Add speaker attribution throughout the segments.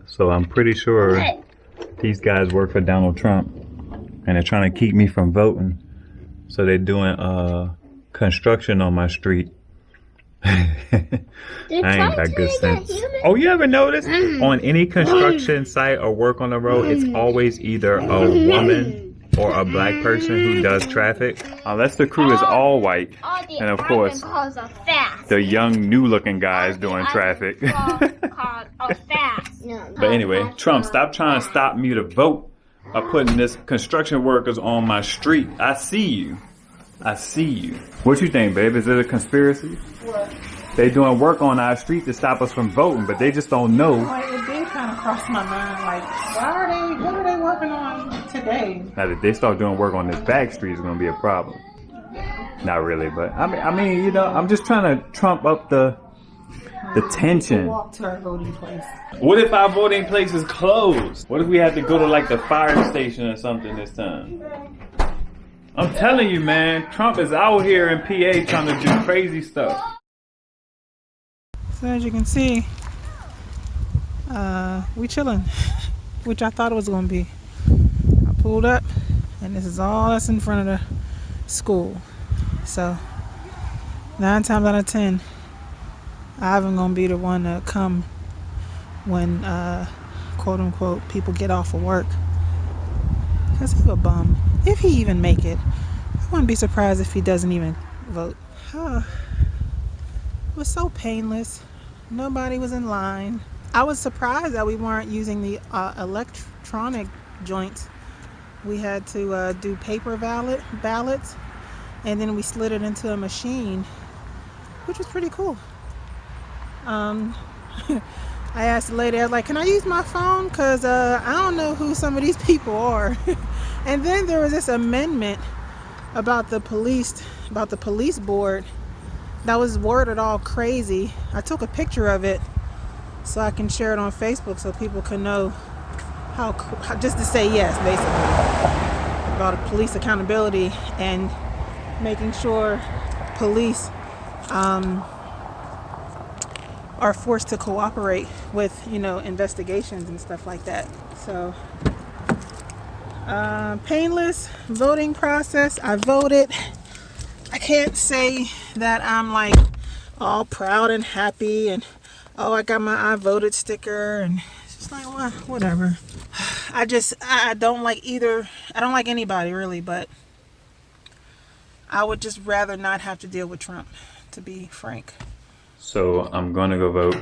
Speaker 1: So I'm pretty sure these guys work for Donald Trump and they're trying to keep me from voting. So they're doing construction on my street. I ain't got good sense. Oh, you ever notice on any construction site or work on the road, it's always either a woman or a black person who does traffic, unless the crew is all white, and of course the young new looking guys doing traffic. But anyway, Trump, stop trying to stop me to vote by putting this construction workers on my street. I see you. What you think, babe? Is it a conspiracy?
Speaker 2: What?
Speaker 1: They doing work on our street to stop us from voting, but they just don't know.
Speaker 2: Like, it did kind of cross my mind. Like, what are they working on today?
Speaker 1: Now that they start doing work on this back street, is going to be a problem. Not really, but I mean, you know, I'm just trying to trump up the tension.
Speaker 2: Walk to our voting place.
Speaker 1: What if our voting place is closed? What if we have to go to like the fire station or something this time? I'm telling you, man, Trump is out here in PA trying to do crazy stuff.
Speaker 2: So as you can see, we chilling, which I thought it was going to be. I pulled up, and this is all that's in front of the school. So 9 times out of 10, Ivan gonna be the one to come when quote unquote people get off of work, because he's a bum if he even make it. I wouldn't be surprised if he doesn't even vote. It was so painless. Nobody was in line. I was surprised that we weren't using the electronic joints. We had to do paper ballots, and then we slid it into a machine, which was pretty cool. I asked the lady, I was like, can I use my phone? Because I don't know who some of these people are. And then there was this amendment about the police board that was worded all crazy. I took a picture of it so I can share it on Facebook so people can know how just to say yes, basically, about police accountability and making sure police are forced to cooperate with, you know, investigations and stuff like that. So painless voting process. I voted. I can't say that I'm like all proud and happy and oh, I got my I voted sticker, and it's just like, well, whatever. I don't like either. I don't like anybody really, but I would just rather not have to deal with Trump, to be frank.
Speaker 1: So I'm gonna go vote.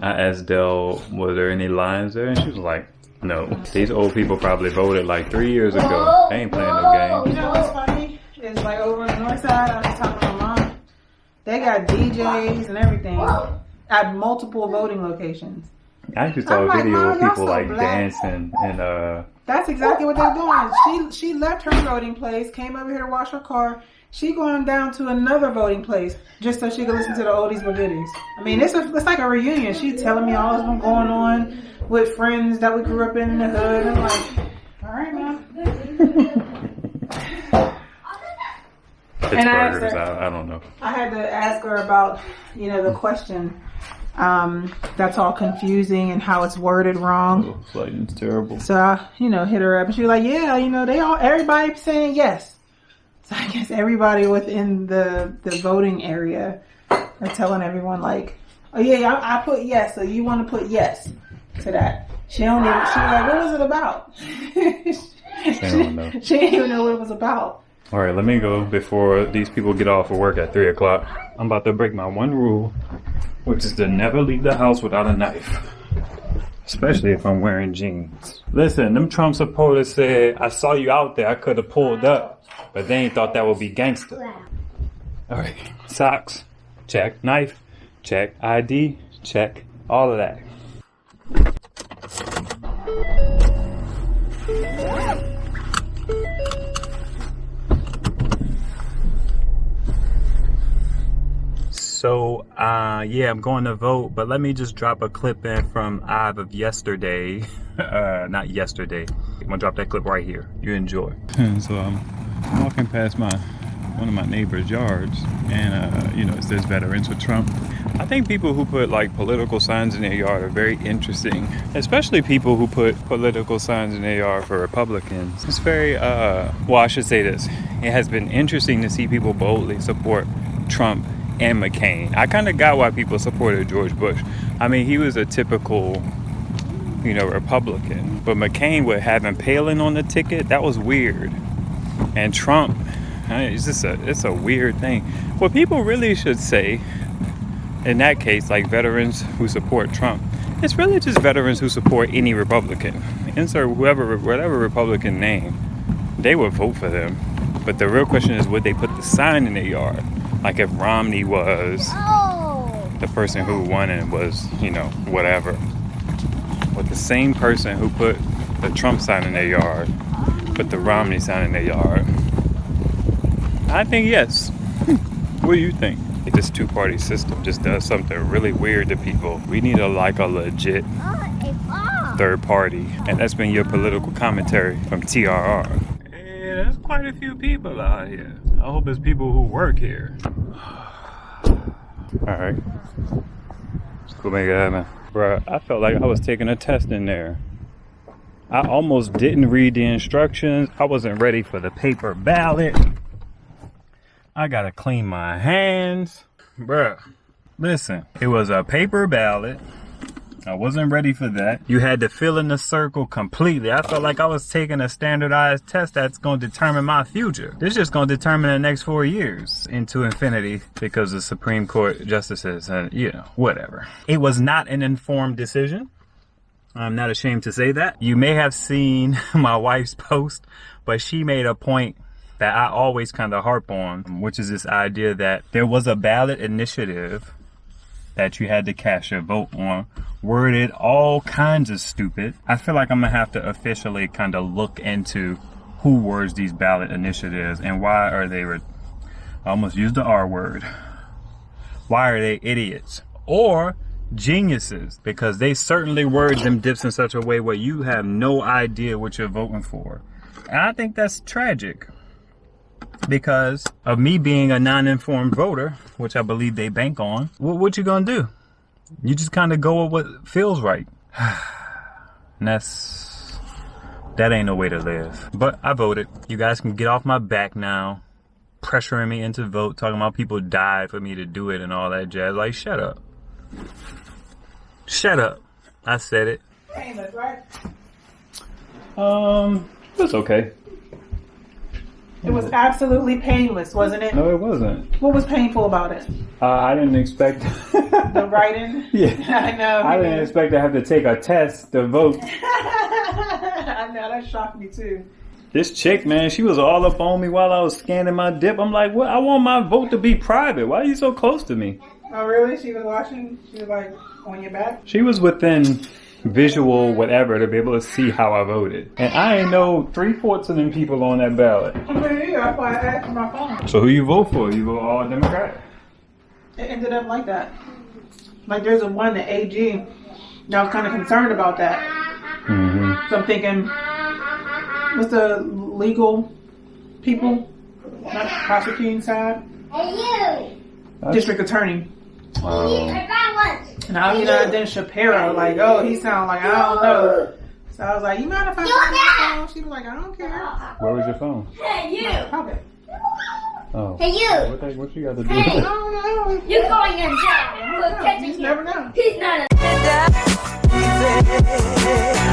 Speaker 1: I asked Dell, were there any lines there? And she was like, no. These old people probably voted like 3 years ago. They ain't playing no game.
Speaker 2: You know what's funny? It's like over on the north side, I was talking to my mom. They got DJs and everything at multiple voting locations.
Speaker 1: I actually saw a video
Speaker 2: Mom,
Speaker 1: of people
Speaker 2: so
Speaker 1: like
Speaker 2: black.
Speaker 1: dancing and
Speaker 2: That's exactly what they're doing. She left her voting place, came over here to wash her car. She going down to another voting place just so she can listen to the oldies but goodies. I mean, it's like a reunion. She telling me all that's been going on with friends that we grew up in the hood. I'm like, all right, man.
Speaker 1: Pittsburghers, I don't know.
Speaker 2: I had to ask her about, you know, the question. That's all confusing and how it's worded wrong.
Speaker 1: Oh, it's terrible.
Speaker 2: So I, you know, hit her up and she was like, yeah, you know, everybody saying yes. So I guess everybody within the voting area are telling everyone like, oh yeah, I put yes, so you want to put yes to that. She was like, what was it about?
Speaker 1: She don't know.
Speaker 2: She didn't even know what it was about.
Speaker 1: All right, let me go before these people get off of work at 3 o'clock. I'm about to break my one rule, which is to never leave the house without a knife. Especially if I'm wearing jeans. Listen, them Trump supporters said, I saw you out there, I could have pulled up. But they ain't thought that would be gangster. All right, socks, check. Knife, check. ID, check. All of that. So, yeah, I'm going to vote, but let me just drop a clip in from Ive of yesterday. Not yesterday. I'm gonna drop that clip right here. You enjoy. So I'm walking past one of my neighbor's yards, and you know, it says Veterans with Trump. I think people who put like political signs in their yard are very interesting, especially people who put political signs in their yard for Republicans. It's very, well, I should say this. It has been interesting to see people boldly support Trump and McCain. I kind of got why people supported George Bush. I mean, he was a typical, you know, Republican, but McCain with having Palin on the ticket, that was weird. And Trump, I mean, it's a weird thing. What people really should say, in that case, like veterans who support Trump, it's really just veterans who support any Republican. Insert whatever Republican name, they would vote for them. But the real question is, would they put the sign in their yard? Like if Romney was the person who won and was, you know, whatever. With the same person who put the Trump sign in their yard, put the Romney sign in their yard. I think yes. What do you think? This two-party system just does something really weird to people. We need a legit third party. And that's been your political commentary from TRR. Hey, there's quite a few people out here. I hope it's people who work here. Alright. Let's go make it happen. Bruh, I felt like I was taking a test in there. I almost didn't read the instructions. I wasn't ready for the paper ballot. I gotta clean my hands. Bruh, listen, it was a paper ballot. I wasn't ready for that. You had to fill in the circle completely. I felt like I was taking a standardized test that's going to determine my future. This is just going to determine the next 4 years into infinity because the Supreme Court justices and, you know, whatever. It was not an informed decision. I'm not ashamed to say that. You may have seen my wife's post, but she made a point that I always kind of harp on, which is this idea that there was a ballot initiative that you had to cast your vote on, worded all kinds of stupid. I feel like I'm gonna have to officially kind of look into who words these ballot initiatives and why are they, I almost used the R word. Why are they idiots? Or geniuses, because they certainly word them dips in such a way where you have no idea what you're voting for. And I think that's tragic. Because of me being a non-informed voter, which I believe they bank on, what you gonna do? You just kind of go with what feels right. And that ain't no way to live. But I voted. You guys can get off my back now, pressuring me into vote, talking about people died for me to do it and all that jazz. Like, shut up. Shut up. I said it.
Speaker 2: Painless, right?
Speaker 1: It's okay.
Speaker 2: It was absolutely painless, wasn't it?
Speaker 1: No, it wasn't.
Speaker 2: What was painful about it?
Speaker 1: I didn't expect...
Speaker 2: The writing?
Speaker 1: Yeah.
Speaker 2: I know.
Speaker 1: I didn't expect to have to take a test to vote.
Speaker 2: I know, that shocked me too.
Speaker 1: This chick, man, she was all up on me while I was scanning my dip. I'm like, what? I want my vote to be private. Why are you so close to me?
Speaker 2: Oh, really? She was watching? She was like on your back?
Speaker 1: She was within visual whatever to be able to see how I voted. And I ain't know 3/4 of them people on that ballot.
Speaker 2: Okay, yeah, that's why I asked for my phone.
Speaker 1: So who you vote for? You vote all Democrat?
Speaker 2: It ended up like that. Like there's a one, the AG, I was kind of concerned about that.
Speaker 1: Mm-hmm.
Speaker 2: So I'm thinking, what's the legal people, not prosecuting side? District attorney. And I, then Shapiro, like, oh, he sound like, I don't know. So I was like, you mind if I find my phone? She was like, I don't care.
Speaker 1: Where was your phone?
Speaker 3: Hey, you.
Speaker 2: Okay.
Speaker 1: Oh.
Speaker 3: Hey, you.
Speaker 1: What you got to do?
Speaker 3: Hey.
Speaker 2: I don't know.
Speaker 3: You're going in jail. We'll catch
Speaker 2: You
Speaker 3: you.
Speaker 2: never know.
Speaker 3: He's not a...